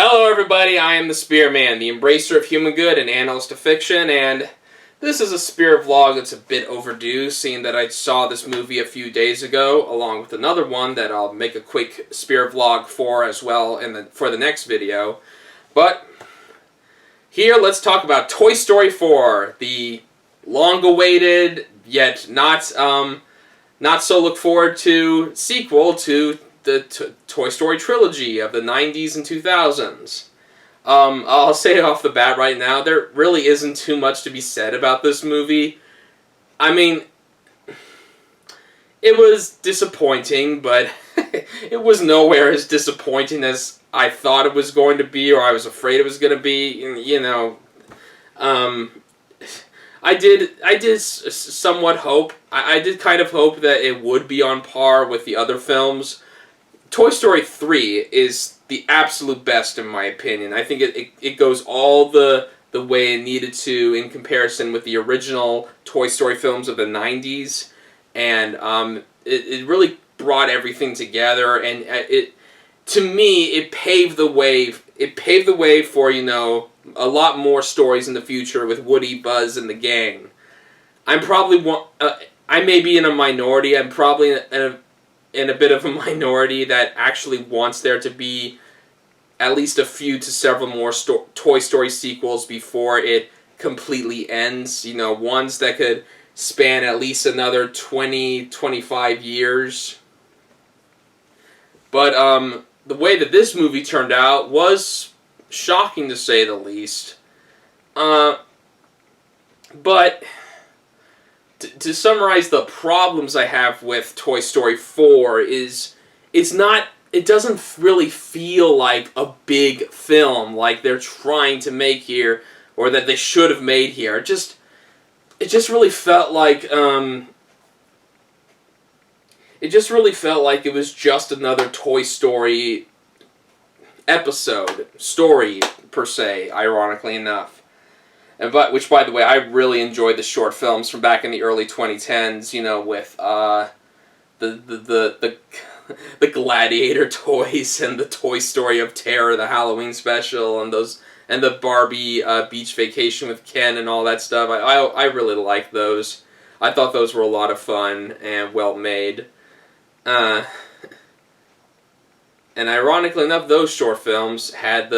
Hello everybody, I am the Spearman, the embracer of human good and analyst of fiction, and this is a Spear vlog that's a bit overdue, seeing that I saw this movie a few days ago, along with another one that I'll make a quick Spear vlog for as well for the next video. But here, let's talk about Toy Story 4, the long-awaited, yet not so look forward to sequel to the Toy Story trilogy of the 90s and 2000s. I'll say it off the bat right now, there really isn't too much to be said about this movie. I mean, it was disappointing, but it was nowhere as disappointing as I thought it was going to be, or I was afraid it was going to be. You know, I did somewhat hope. I did kind of hope that it would be on par with the other films. Toy Story 3 is the absolute best in my opinion. I think it goes all the way it needed to in comparison with the original Toy Story films of the 90s. And it really brought everything together, and to me it paved the way. It paved the way for, you know, a lot more stories in the future with Woody, Buzz, and the gang. I'm probably one. I may be in a minority. I'm probably in a bit of a minority that actually wants there to be at least a few to several more Toy Story sequels before it completely ends. You know, ones that could span at least another 20-25 years. But the way that this movie turned out was shocking, to say the least. But to summarize the problems I have with Toy Story 4 is it doesn't really feel like a big film like they're trying to make here, or that they should have made here. It just really felt like it was just another Toy Story story per se, ironically enough. Which, by the way, I really enjoyed the short films from back in the early 2010s, you know, with the Gladiator toys and the Toy Story of Terror, the Halloween special, and the Barbie Beach Vacation with Ken and all that stuff. I really liked those. I thought those were a lot of fun and well made. And ironically enough, those short films had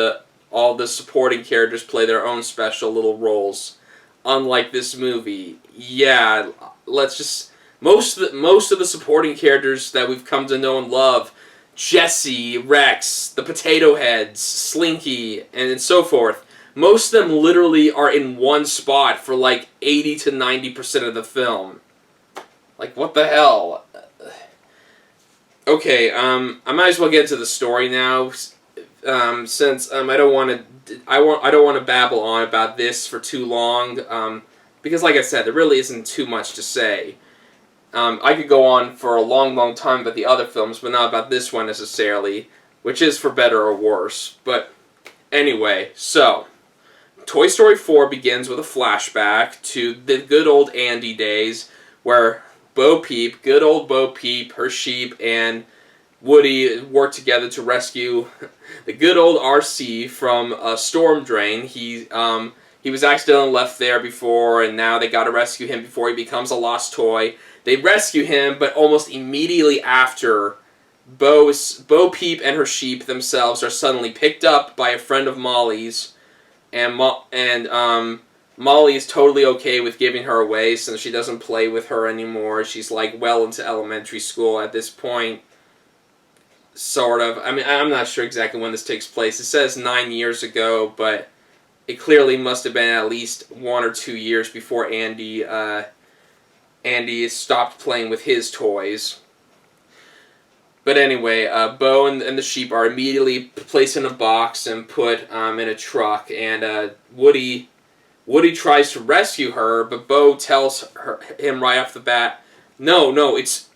all the supporting characters play their own special little roles. Unlike this movie, yeah, most of the supporting characters that we've come to know and love, Jessie, Rex, the Potato Heads, Slinky, and so forth, most of them literally are in one spot for like 80 to 90% of the film. Like, what the hell? Okay, I might as well get into the story now. Since I don't want to babble on about this for too long, because like I said, there really isn't too much to say. I could go on for a long time about the other films, but not about this one necessarily, which is for better or worse. But anyway, so Toy Story 4 begins with a flashback to the good old Andy days, where Bo Peep, good old Bo Peep, her sheep, and Woody worked together to rescue the good old RC from a storm drain. He was accidentally left there before, and now they got to rescue him before he becomes a lost toy. They rescue him, but almost immediately after, Bo Peep and her sheep themselves are suddenly picked up by a friend of Molly's, and Molly is totally okay with giving her away since she doesn't play with her anymore. She's like well into elementary school at this point. Sort of. I mean, I'm not sure exactly when this takes place. It says 9 years ago, but it clearly must have been at least 1 or 2 years before Andy stopped playing with his toys. But anyway, Bo and the sheep are immediately placed in a box and put in a truck, and Woody tries to rescue her, but Bo tells him right off the bat, No, it's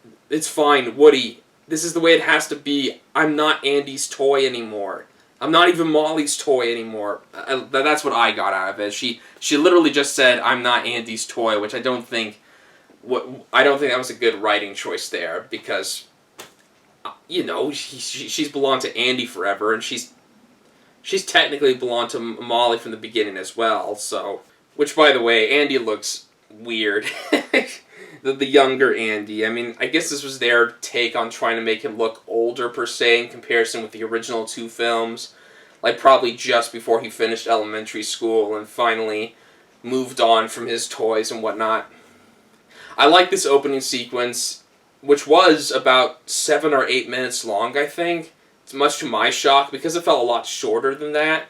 fine, Woody. This is the way it has to be. I'm not Andy's toy anymore. I'm not even Molly's toy anymore. That's what I got out of it. She literally just said, "I'm not Andy's toy," which I don't think that was a good writing choice there, because you know she's belonged to Andy forever, and she's she's technically belonged to Molly from the beginning as well. So, which by the way, Andy looks weird. The younger Andy. I mean, I guess this was their take on trying to make him look older per se in comparison with the original two films. Like probably just before he finished elementary school and finally moved on from his toys and whatnot. I like this opening sequence, which was about 7 or 8 minutes long, I think. It's much to my shock, because it felt a lot shorter than that.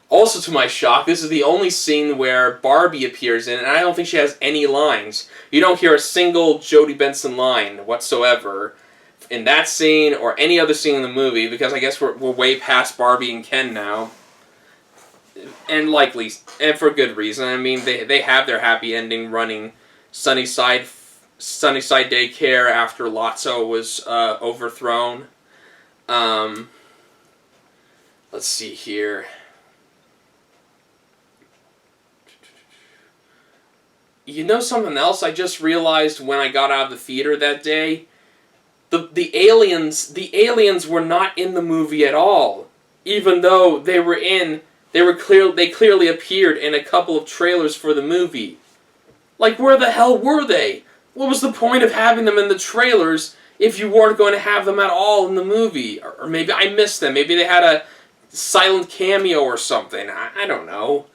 Also to my shock, this is the only scene where Barbie appears in, and I don't think she has any lines. You don't hear a single Jodie Benson line whatsoever in that scene or any other scene in the movie, because I guess we're way past Barbie and Ken now. And likely, and for good reason. I mean, they have their happy ending running Sunnyside Daycare after Lotso was overthrown. Let's see here. You know something else I just realized when I got out of the theater that day? The aliens were not in the movie at all. Even though they clearly appeared in a couple of trailers for the movie. Like, where the hell were they? What was the point of having them in the trailers if you weren't going to have them at all in the movie? Or maybe I missed them. Maybe they had a silent cameo or something. I don't know.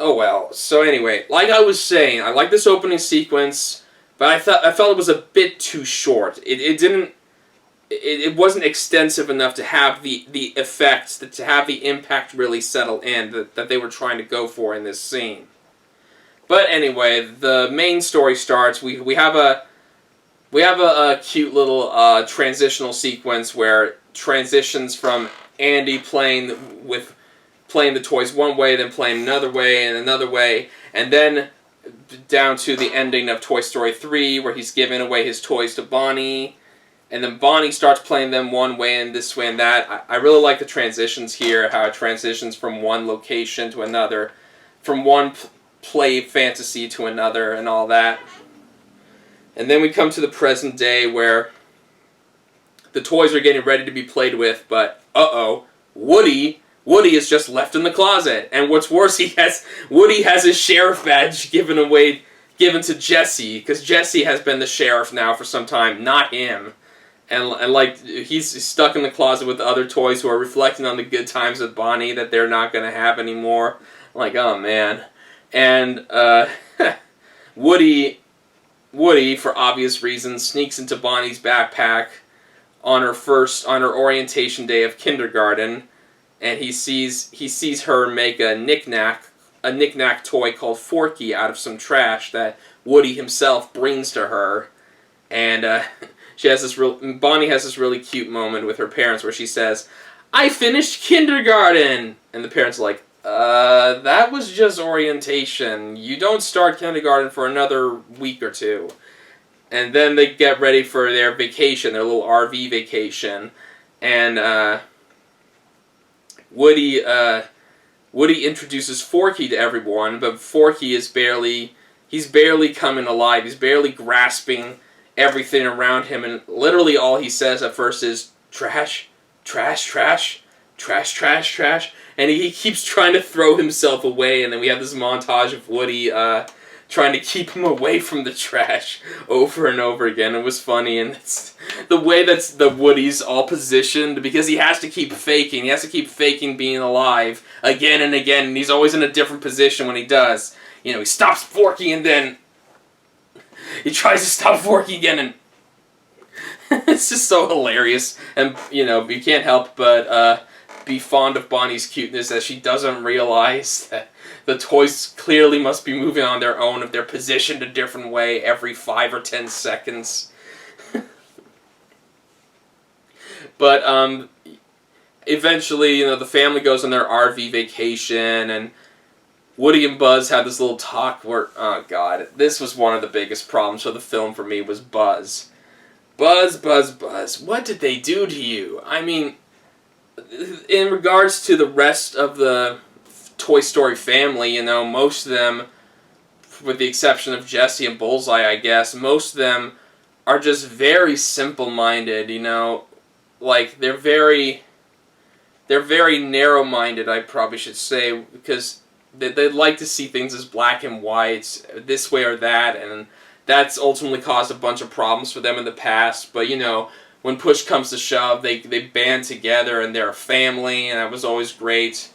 Oh well. So anyway, like I was saying, I like this opening sequence, but I felt it was a bit too short. It wasn't extensive enough to have the effects, to have the impact really settle in that they were trying to go for in this scene. But anyway, the main story starts. We have a cute little transitional sequence where transitions from Andy playing the toys one way, then playing another way, and then down to the ending of Toy Story 3, where he's giving away his toys to Bonnie, and then Bonnie starts playing them one way and this way and that. I really like the transitions here, how it transitions from one location to another, from one play fantasy to another, and all that. And then we come to the present day where the toys are getting ready to be played with, but Woody is just left in the closet. And what's worse, Woody has his sheriff badge given to Jesse, because Jesse has been the sheriff now for some time, not him. And like, he's stuck in the closet with the other toys who are reflecting on the good times with Bonnie that they're not going to have anymore. Like, oh man. And Woody, for obvious reasons, sneaks into Bonnie's backpack on her orientation day of kindergarten, and he sees her make a knick-knack toy called Forky out of some trash that Woody himself brings to her, and Bonnie has this really cute moment with her parents where she says, "I finished kindergarten," and the parents are like, that was just orientation. You don't start kindergarten for another week or two. And then they get ready for their vacation, their little RV vacation. And Woody introduces Forky to everyone, but Forky is barely coming alive. He's barely grasping everything around him, and literally all he says at first is, "Trash, trash, trash, trash, trash, trash." And he keeps trying to throw himself away, and then we have this montage of Woody trying to keep him away from the trash over and over again. It was funny, and it's the way that the Woody's all positioned, because he has to keep faking. He has to keep faking being alive again and again, and he's always in a different position when he does. You know, he stops Forky, and then he tries to stop Forky again, and it's just so hilarious. And, you know, you can't help but be fond of Bonnie's cuteness, as she doesn't realize that the toys clearly must be moving on their own if they're positioned a different way every 5 or 10 seconds. But eventually, you know, the family goes on their RV vacation, and Woody and Buzz have this little talk where, oh god, this was one of the biggest problems for the film for me, was Buzz. Buzz, what did they do to you? I mean, in regards to the rest of the Toy Story family, you know, most of them, with the exception of Jessie and Bullseye, I guess, most of them are just very simple-minded, you know, like, they're very they're very narrow-minded, I probably should say, because they like to see things as black and white, this way or that, and that's ultimately caused a bunch of problems for them in the past. But, you know, when push comes to shove, they band together and they're a family, and that was always great.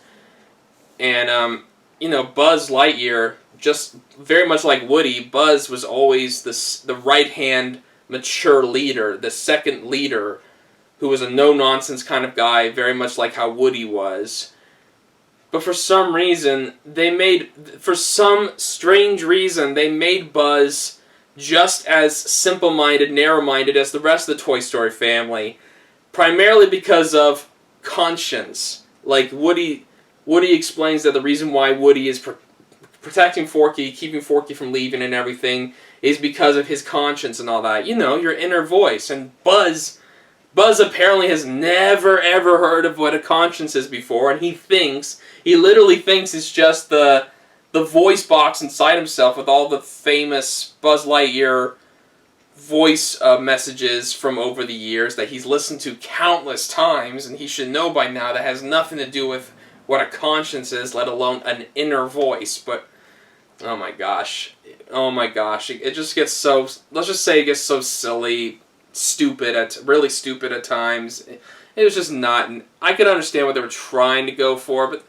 And, you know, Buzz Lightyear, just very much like Woody, Buzz was always the right-hand mature leader, the second leader, who was a no-nonsense kind of guy, very much like how Woody was. But for some reason, for some strange reason, they made Buzz just as simple-minded, narrow-minded as the rest of the Toy Story family, primarily because of conscience. Like, Woody explains that the reason why Woody is protecting Forky, keeping Forky from leaving and everything, is because of his conscience and all that. You know, your inner voice. And Buzz apparently has never ever heard of what a conscience is before, and he literally thinks it's just the voice box inside himself with all the famous Buzz Lightyear voice messages from over the years that he's listened to countless times, and he should know by now that has nothing to do with what a conscience is, let alone an inner voice. But oh my gosh, it just gets so, let's just say it gets so silly, really stupid at times. It was just not, I could understand what they were trying to go for, but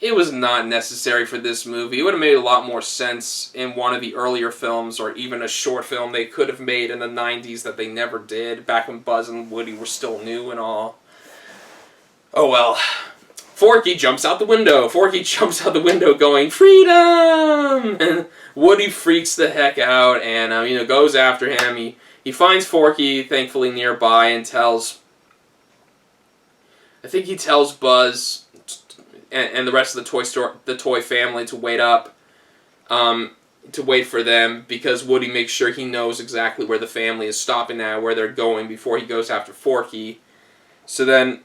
it was not necessary for this movie. It would have made a lot more sense in one of the earlier films, or even a short film they could have made in the 90s that they never did, back when Buzz and Woody were still new and all. Oh well. Forky jumps out the window. Forky jumps out the window going, "Freedom!" And Woody freaks the heck out and, you know, goes after him. He finds Forky, thankfully, nearby and tells Buzz and the rest of the toy family to wait up, to wait for them, because Woody makes sure he knows exactly where the family is stopping at, where they're going, before he goes after Forky. So then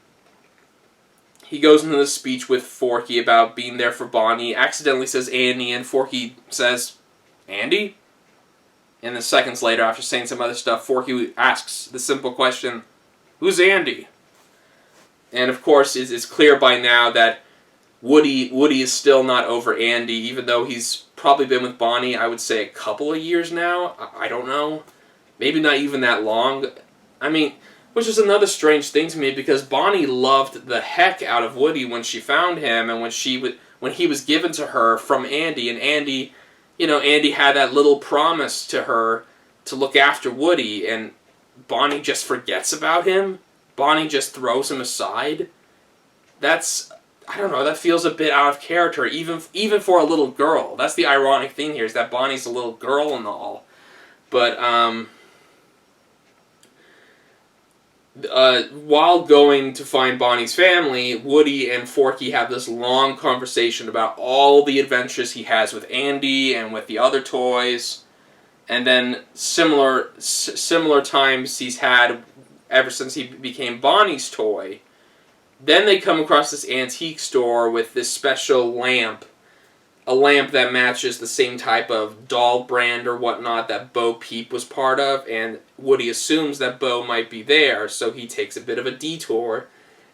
he goes into the speech with Forky about being there for Bonnie, accidentally says Andy, and Forky says, "Andy?" And then seconds later, after saying some other stuff, Forky asks the simple question, "Who's Andy?" And of course, it's clear by now that Woody is still not over Andy, even though he's probably been with Bonnie, I would say, a couple of years now. I don't know. Maybe not even that long. I mean, which is another strange thing to me, because Bonnie loved the heck out of Woody when she found him, and when he was given to her from Andy, and Andy, you know, Andy had that little promise to her to look after Woody, and Bonnie just forgets about him. Bonnie just throws him aside. That's, I don't know, that feels a bit out of character, even for a little girl. That's the ironic thing here, is that Bonnie's a little girl and all. But, while going to find Bonnie's family, Woody and Forky have this long conversation about all the adventures he has with Andy and with the other toys, and then similar times he's had ever since he became Bonnie's toy. Then they come across this antique store with this special lamp, a lamp that matches the same type of doll brand or whatnot that Bo Peep was part of, and Woody assumes that Bo might be there, so he takes a bit of a detour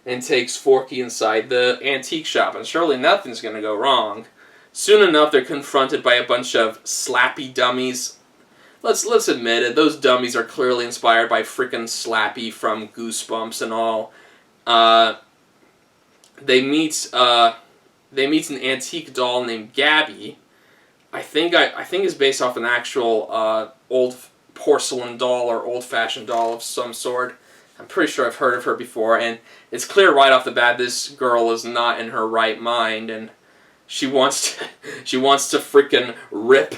and takes Forky inside the antique shop, and surely nothing's going to go wrong. Soon enough, they're confronted by a bunch of Slappy dummies. Let's admit it, those dummies are clearly inspired by frickin' Slappy from Goosebumps and all. They meet an antique doll named Gabby. I think is based off an actual old porcelain doll or old-fashioned doll of some sort. I'm pretty sure I've heard of her before, and it's clear right off the bat this girl is not in her right mind, and she wants to frickin' rip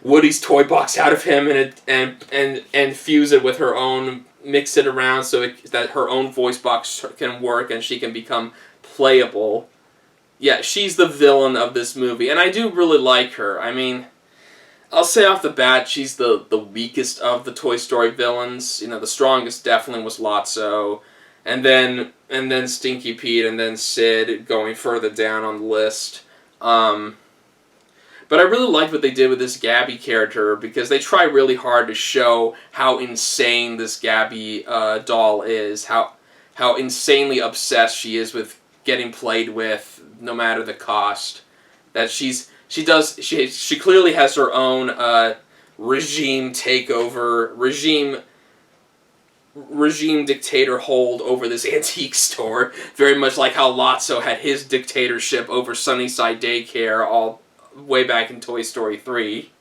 Woody's toy box out of him and fuse it with her own, mix it around so that her own voice box can work and she can become playable. Yeah, she's the villain of this movie, and I do really like her. I mean, I'll say off the bat, she's the weakest of the Toy Story villains. You know, the strongest definitely was Lotso, and then Stinky Pete, and then Sid going further down on the list. But I really liked what they did with this Gabby character, because they try really hard to show how insane this Gabby doll is, how insanely obsessed she is with getting played with no matter the cost. That she clearly has her own regime takeover, regime dictator hold over this antique store, very much like how Lotso had his dictatorship over Sunnyside Daycare all way back in Toy Story 3.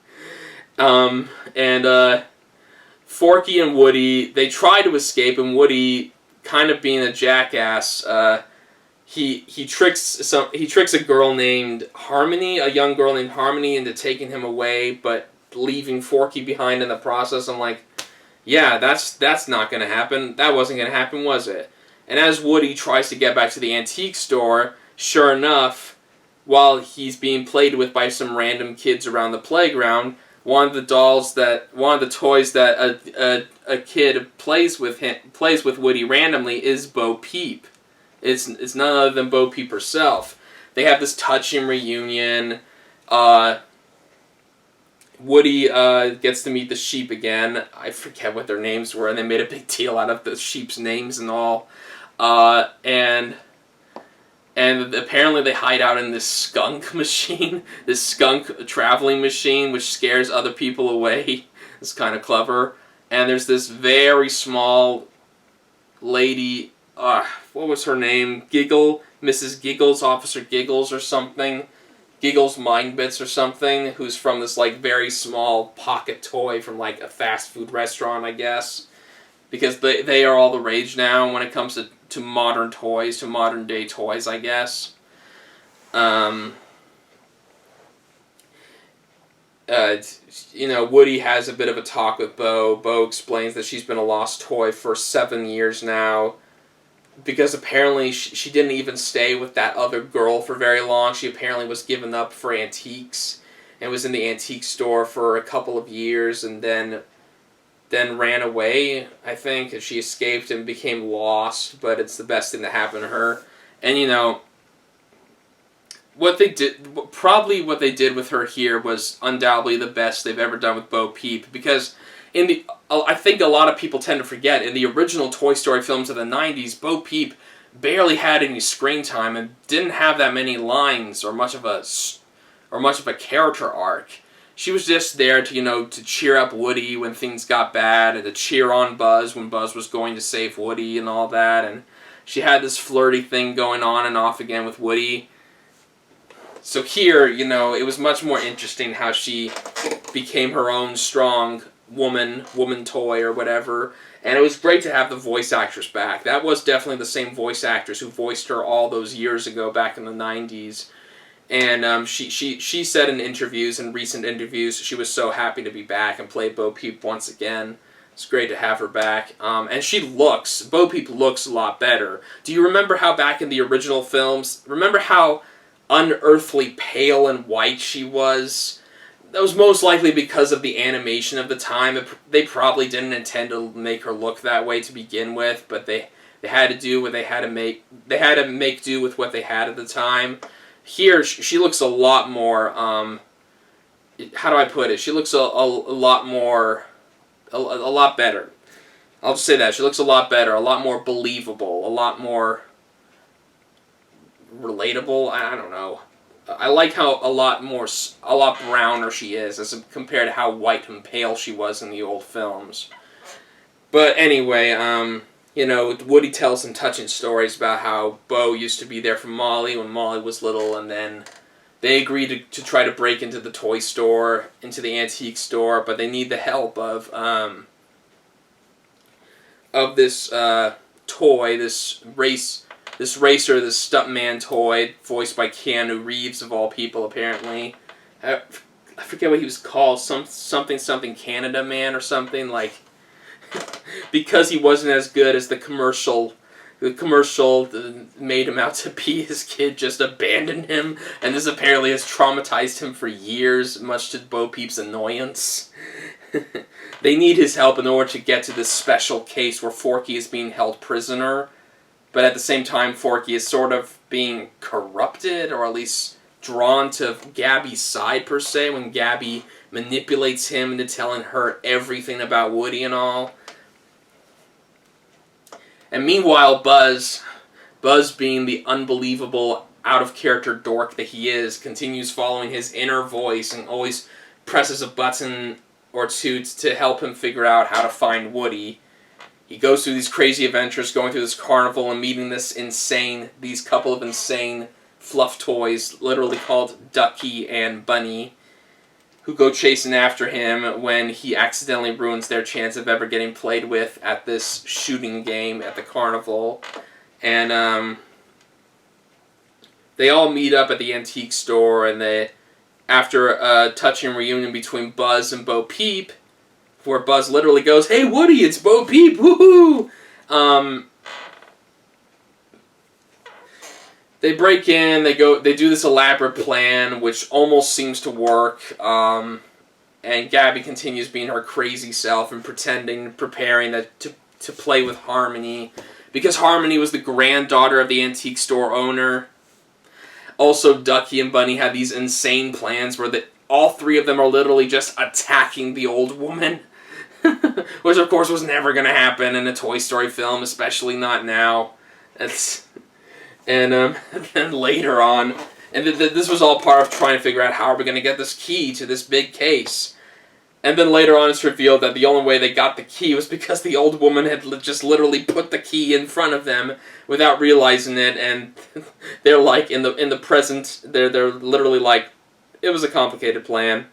Forky and Woody, they try to escape, and Woody, kind of being a jackass, he tricks a girl named Harmony, a young girl named Harmony, into taking him away, but leaving Forky behind in the process. I'm like, yeah, that's not going to happen. That wasn't going to happen, was it? And as Woody tries to get back to the antique store, sure enough, while he's being played with by some random kids around the playground, one of the toys that a kid plays with Woody randomly is Bo Peep. It's none other than Bo Peep herself. They have this touching reunion. Woody gets to meet the sheep again. I forget what their names were, and they made a big deal out of the sheep's names and all. And apparently they hide out in this skunk machine, this skunk traveling machine, which scares other people away. It's kind of clever. And there's this very small lady, what was her name? Mrs. Giggles, Officer Giggles or something. Giggles Mind Bits or something, who's from this like very small pocket toy from like a fast food restaurant, I guess. Because they are all the rage now when it comes to modern toys, to modern day toys, I guess. Woody has a bit of a talk with Bo. Bo explains that she's been a lost toy for 7 years now, because apparently she didn't even stay with that other girl for very long. She apparently was given up for antiques, and was in the antique store for a couple of years, and then ran away, I think, and she escaped and became lost, but it's the best thing to happen to her. And what they did with her here was undoubtedly the best they've ever done with Bo Peep, because I think a lot of people tend to forget, in the original Toy Story films of the 90s, Bo Peep barely had any screen time and didn't have that many lines or much of a character arc. She was just there to cheer up Woody when things got bad, and to cheer on Buzz when Buzz was going to save Woody and all that, and she had this flirty thing going on and off again with Woody. So here, it was much more interesting how she became her own strong woman toy or whatever, and it was great to have the voice actress back. That was definitely the same voice actress who voiced her all those years ago back in the 90s. And she said in recent interviews, she was so happy to be back and play Bo Peep once again. It's great to have her back. And Bo Peep looks a lot better. Do you remember how back in the original films, remember how unearthly pale and white she was? That was most likely because of the animation of the time. They probably didn't intend to make her look that way to begin with, but they had to do what they had to make. They had to make do with what they had at the time. Here, she looks a lot more, how do I put it? She looks a lot more, a lot better. I'll just say that. She looks a lot better, a lot more believable, a lot more relatable. I don't know. I like how a lot browner she is as compared to how white and pale she was in the old films. But anyway, Woody tells some touching stories about how Bo used to be there for Molly when Molly was little, and then they agreed to try to break into the toy store, into the antique store, but they need the help of this toy, this racer, this stuntman toy, voiced by Keanu Reeves of all people, apparently. I forget what he was called, something Canada Man or something, like, because he wasn't as good as the commercial made him out to be. His kid just abandoned him, and this apparently has traumatized him for years, much to Bo Peep's annoyance. They need his help in order to get to this special case where Forky is being held prisoner, but at the same time Forky is sort of being corrupted, or at least drawn to Gabby's side, per se, when Gabby manipulates him into telling her everything about Woody and all. And meanwhile, Buzz Buzz, being the unbelievable, out-of-character dork that he is, continues following his inner voice and always presses a button or two to help him figure out how to find Woody. He goes through these crazy adventures, going through this carnival and meeting these couple of insane fluff toys, literally called Ducky and Bunny, who go chasing after him when he accidentally ruins their chance of ever getting played with at this shooting game at the carnival. And they all meet up at the antique store, and after a touching reunion between Buzz and Bo Peep, where Buzz literally goes, "Hey Woody, it's Bo Peep, woohoo!" They break in, they do this elaborate plan, which almost seems to work, and Gabby continues being her crazy self and preparing to play with Harmony, because Harmony was the granddaughter of the antique store owner. Also, Ducky and Bunny have these insane plans where all three of them are literally just attacking the old woman, which of course was never going to happen in a Toy Story film, especially not now. And then later on, and this was all part of trying to figure out how are we going to get this key to this big case. And then later on it's revealed that the only way they got the key was because the old woman had just literally put the key in front of them without realizing it, and they're like, in the present, they're literally like, it was a complicated plan.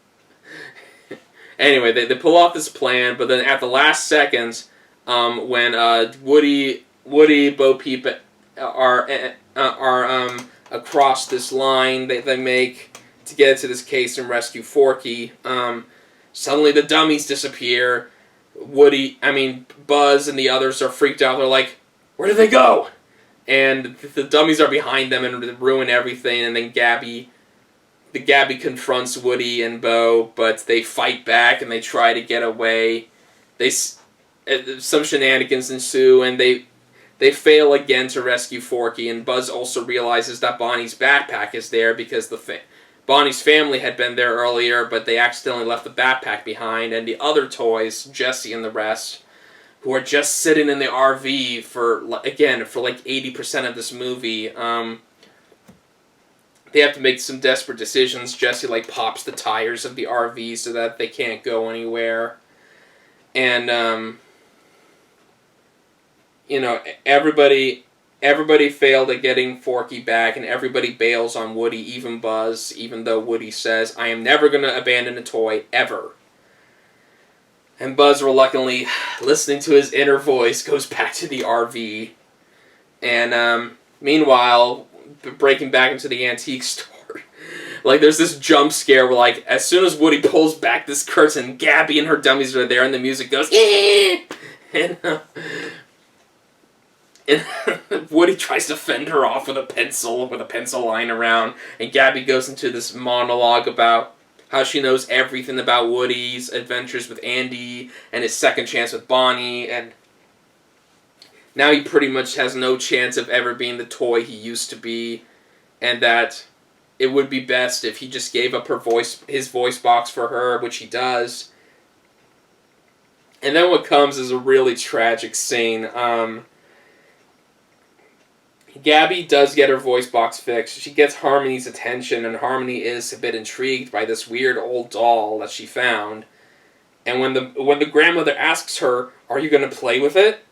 Anyway, they pull off this plan, but then at the last seconds, when Woody, Bo Peep are across this line they make to get into this case and rescue Forky, suddenly the dummies disappear. Buzz and the others are freaked out. They're like, where did they go? And the dummies are behind them and ruin everything. And then Gabby confronts Woody and Bo, but they fight back and they try to get away. Some shenanigans ensue, and they fail again to rescue Forky. And Buzz also realizes that Bonnie's backpack is there because Bonnie's family had been there earlier, but they accidentally left the backpack behind, and the other toys, Jessie and the rest, who are just sitting in the RV for like 80% of this movie, they have to make some desperate decisions. Jessie pops the tires of the RV so that they can't go anywhere. And everybody failed at getting Forky back, and everybody bails on Woody, even Buzz, even though Woody says, "I am never going to abandon a toy, ever." And Buzz, reluctantly, listening to his inner voice, goes back to the RV. And meanwhile, breaking back into the antique store, there's this jump scare where, as soon as Woody pulls back this curtain, Gabby and her dummies are there, and the music goes, "Eh!" And Woody tries to fend her off with a pencil line around, and Gabby goes into this monologue about how she knows everything about Woody's adventures with Andy and his second chance with Bonnie, and now he pretty much has no chance of ever being the toy he used to be, and that it would be best if he just gave up his voice box for her, which he does. And then what comes is a really tragic scene. Gabby does get her voice box fixed. She gets Harmony's attention, and Harmony is a bit intrigued by this weird old doll that she found. And when the grandmother asks her, "Are you going to play with it?"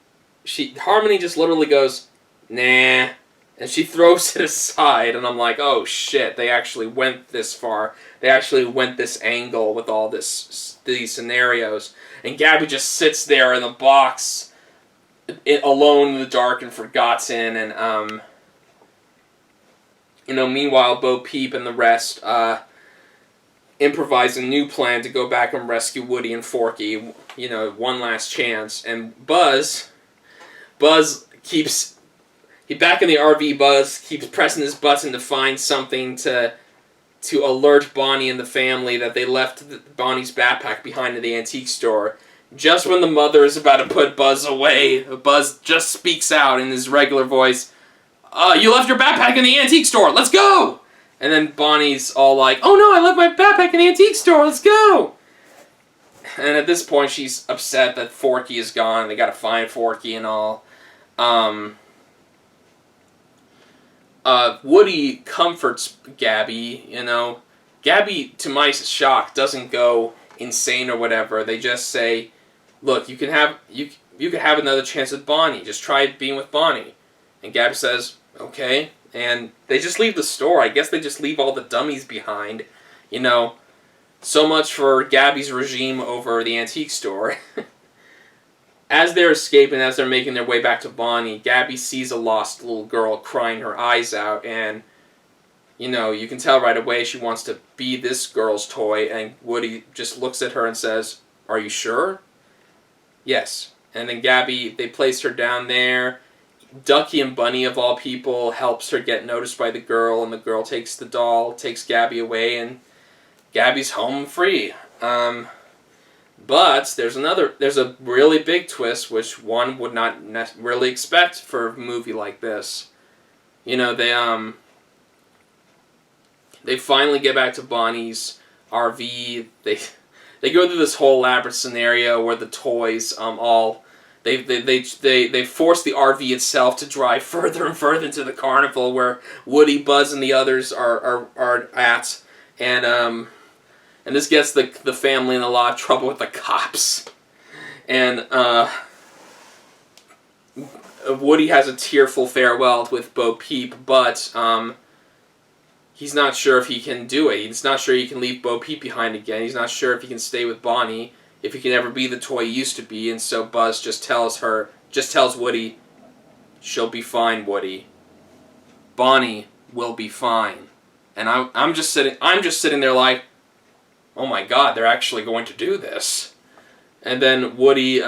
Harmony just literally goes, "Nah," and she throws it aside. And I'm like, oh shit, they actually went this far. They actually went this angle with all these scenarios. And Gabby just sits there in the box, alone in the dark and forgotten, and meanwhile Bo Peep and the rest improvise a new plan to go back and rescue Woody and Forky, one last chance. And Buzz keeps back in the RV. Buzz keeps pressing his button to find something to alert Bonnie and the family that they left Bonnie's backpack behind in the antique store. Just when the mother is about to put Buzz away, Buzz just speaks out in his regular voice, "You left your backpack in the antique store, let's go!" And then Bonnie's all like, "Oh no, I left my backpack in the antique store, let's go!" And at this point she's upset that Forky is gone, they gotta find Forky and all. Woody comforts Gabby, you know. Gabby, to my shock, doesn't go insane or whatever. They just say, look, you can have another chance with Bonnie. Just try being with Bonnie. And Gabby says, okay. And they just leave the store. I guess they just leave all the dummies behind. You know, so much for Gabby's regime over the antique store. As they're escaping, as they're making their way back to Bonnie, Gabby sees a lost little girl crying her eyes out, and, you know, you can tell right away she wants to be this girl's toy, and Woody just looks at her and says, are you sure? Yes. And then Gabby, they place her down there. Ducky and Bunny, of all people, helps her get noticed by the girl, and the girl takes the doll, takes Gabby away, and Gabby's home free. But there's a really big twist, which one would not really expect for a movie like this. You know, they finally get back to Bonnie's RV. They go through this whole elaborate scenario where the toys they force the RV itself to drive further and further into the carnival where Woody, Buzz, and the others are at, and this gets the family in a lot of trouble with the cops. And Woody has a tearful farewell with Bo Peep, but he's not sure if he can do it. He's not sure he can leave Bo Peep behind again. He's not sure if he can stay with Bonnie, if he can ever be the toy he used to be. And so Buzz just tells Woody, she'll be fine, Woody. Bonnie will be fine. And I'm just sitting there like, oh my God, they're actually going to do this. And then Woody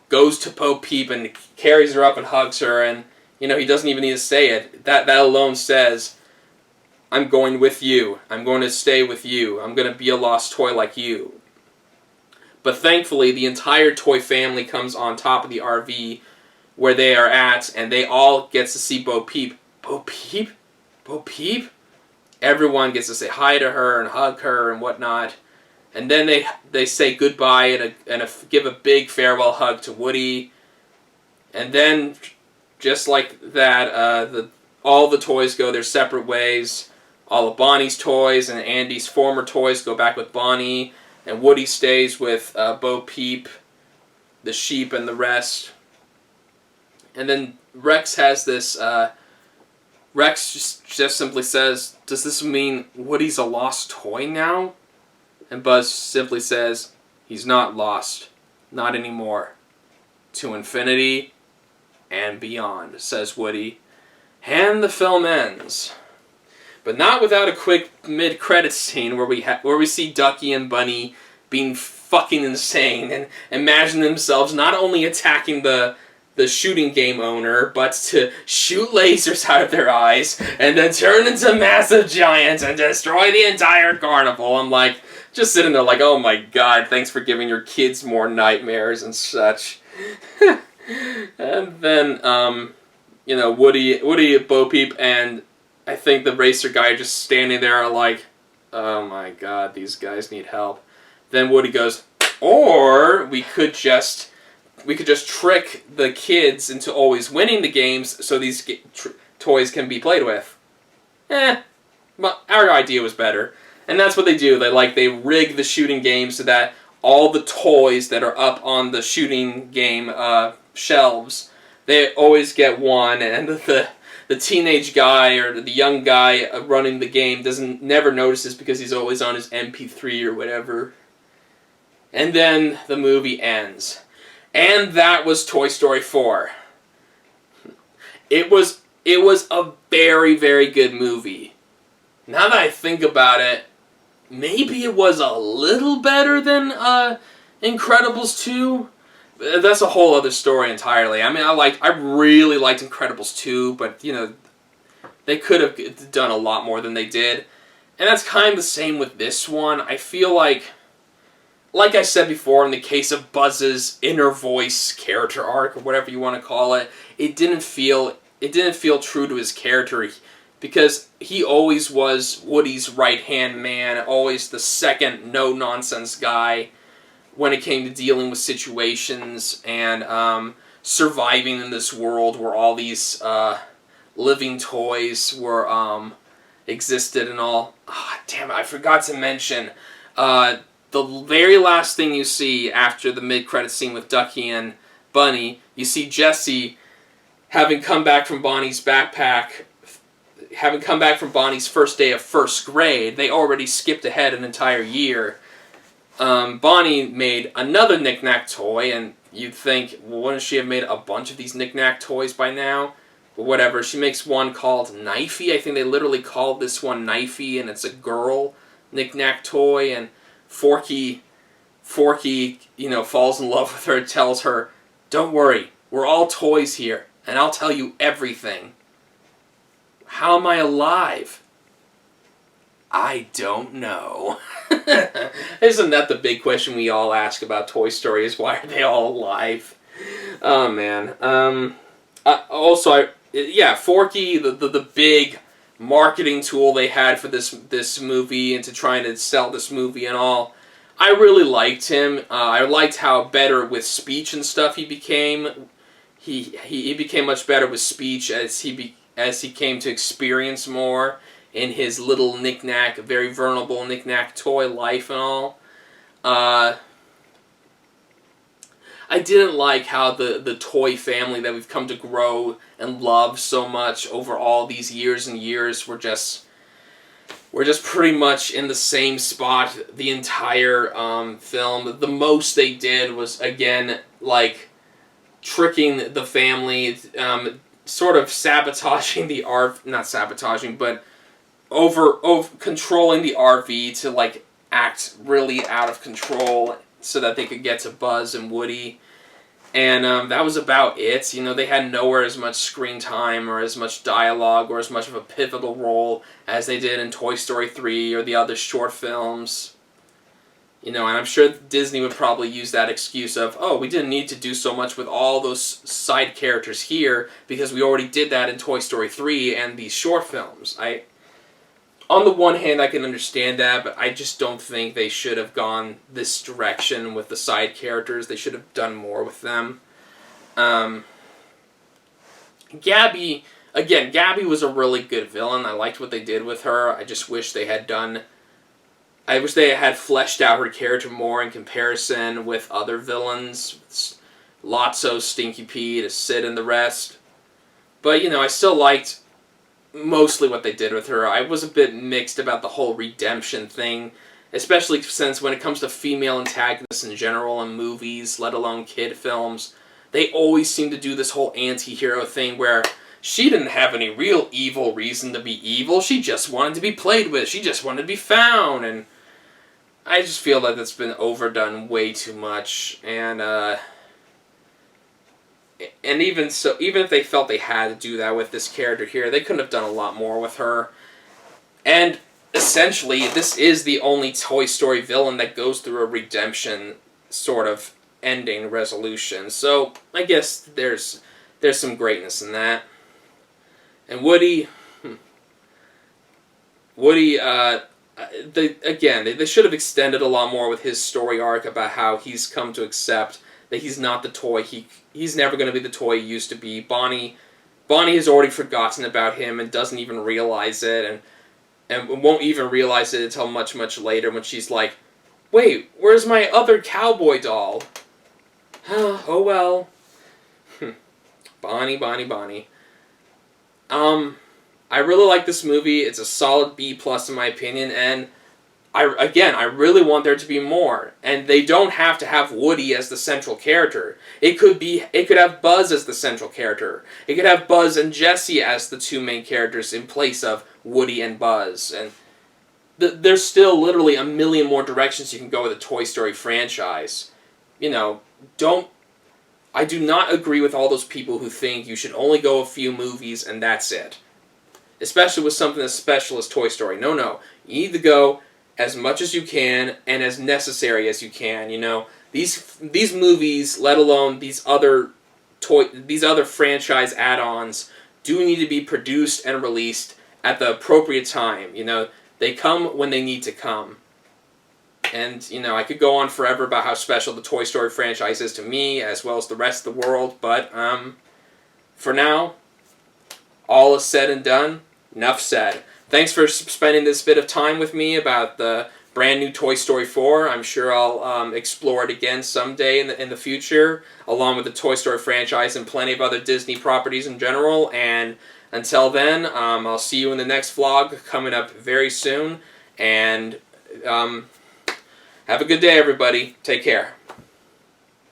goes to Bo Peep and carries her up and hugs her, and you know, he doesn't even need to say it. That alone says, I'm going with you. I'm going to stay with you. I'm going to be a lost toy like you. But thankfully, the entire toy family comes on top of the RV where they are at, and they all get to see Bo Peep. Bo Peep? Bo Peep? Everyone gets to say hi to her and hug her and whatnot. And then they say goodbye and give a big farewell hug to Woody. And then, just like that, all the toys go their separate ways. All of Bonnie's toys and Andy's former toys go back with Bonnie. And Woody stays with Bo Peep, the sheep, and the rest. And then Rex has this... Rex just simply says, does this mean Woody's a lost toy now? And Buzz simply says, he's not lost. Not anymore. To infinity and beyond, says Woody. And the film ends. But not without a quick mid-credits scene where we see Ducky and Bunny being fucking insane and imagine themselves not only attacking the shooting game owner, but to shoot lasers out of their eyes and then turn into massive giants and destroy the entire carnival. I'm like, just sitting there like, oh my God, thanks for giving your kids more nightmares and such. And then, you know, Woody, Bo Peep, and I think the racer guy are just standing there are like, oh my God, these guys need help. Then Woody goes, or we could just trick the kids into always winning the games so these toys can be played with. But our idea was better. And that's what they do. They rig the shooting game so that all the toys that are up on the shooting game shelves, they always get one, and the teenage guy or the young guy running the game never notices because he's always on his MP3 or whatever. And then the movie ends. And that was Toy Story 4. It was a very, very good movie. Now that I think about it, maybe it was a little better than Incredibles 2. That's a whole other story entirely. I mean, I really liked Incredibles 2, but you know, they could have done a lot more than they did. And that's kind of the same with this one. I feel like I said before, in the case of Buzz's inner voice character arc, or whatever you want to call it, it didn't feel true to his character, because he always was Woody's right-hand man, always the second no-nonsense guy when it came to dealing with situations and surviving in this world where all these living toys were existed and all. Ah, damn it! I forgot to mention the very last thing you see after the mid-credit scene with Ducky and Bunny. You see Jessie having come back from Bonnie's backpack. Having come back from Bonnie's first day of first grade. They already skipped ahead an entire year. Bonnie made another knick-knack toy, and you'd think, well, wouldn't she have made a bunch of these knick-knack toys by now? But whatever, she makes one called Knifey. I think they literally called this one Knifey, and it's a girl knick-knack toy, and Forky, falls in love with her, tells her, don't worry, we're all toys here, and I'll tell you everything. How am I alive? I don't know. Isn't that the big question we all ask about Toy Story, is why are they all alive? Oh, man. Forky, the big marketing tool they had for this movie and to trying to sell this movie and all, I really liked him. I liked how better with speech and stuff he became. He became much better with speech as he came to experience more in his little knick-knack, very vulnerable knick-knack toy life and all. I didn't like how the toy family that we've come to grow and love so much over all these years and years we're just pretty much in the same spot the entire film. The most they did was, again, like, tricking the family, sort of sabotaging the RV, not sabotaging, but over controlling the RV to, like, act really out of control so that they could get to Buzz and Woody. And that was about it. They had nowhere as much screen time or as much dialogue or as much of a pivotal role as they did in Toy Story 3 or the other short films. And I'm sure Disney would probably use that excuse of, oh, we didn't need to do so much with all those side characters here because we already did that in Toy Story 3 and these short films. On the one hand, I can understand that, but I just don't think they should have gone this direction with the side characters. They should have done more with them. Gabby was a really good villain. I liked what they did with her. I just wish they had fleshed out her character more in comparison with other villains. Lotso, Stinky Pete, Sid, and the rest. But, I still liked mostly what they did with her. I was a bit mixed about the whole redemption thing, especially since when it comes to female antagonists in general in movies, let alone kid films, they always seem to do this whole anti-hero thing where she didn't have any real evil reason to be evil, she just wanted to be played with, she just wanted to be found, and I just feel like that's been overdone way too much, and even so, even if they felt they had to do that with this character here, they couldn't have done a lot more with her. And essentially, this is the only Toy Story villain that goes through a redemption sort of ending resolution. So I guess there's some greatness in that. And Woody, they should have extended a lot more with his story arc about how he's come to accept that he's not the toy he's never going to be the toy he used to be. Bonnie has already forgotten about him and doesn't even realize it, and won't even realize it until much, much later when she's like, wait, where's my other cowboy doll? Oh well. Bonnie. I really like this movie. It's a solid B+ in my opinion, and I really want there to be more. And they don't have to have Woody as the central character. It could have Buzz as the central character. It could have Buzz and Jessie as the two main characters in place of Woody and Buzz. And there's still literally a million more directions you can go with the Toy Story franchise. I do not agree with all those people who think you should only go a few movies and that's it. Especially with something as special as Toy Story. No. You need to go as much as you can and as necessary as you can. These movies, let alone these other franchise add-ons, do need to be produced and released at the appropriate time. They come when they need to come. And I could go on forever about how special the Toy Story franchise is to me as well as the rest of the world, but for now, all is said and done, enough said. Thanks for spending this bit of time with me about the brand new Toy Story 4. I'm sure I'll explore it again someday in the future, along with the Toy Story franchise and plenty of other Disney properties in general. And until then, I'll see you in the next vlog coming up very soon. And have a good day, everybody. Take care.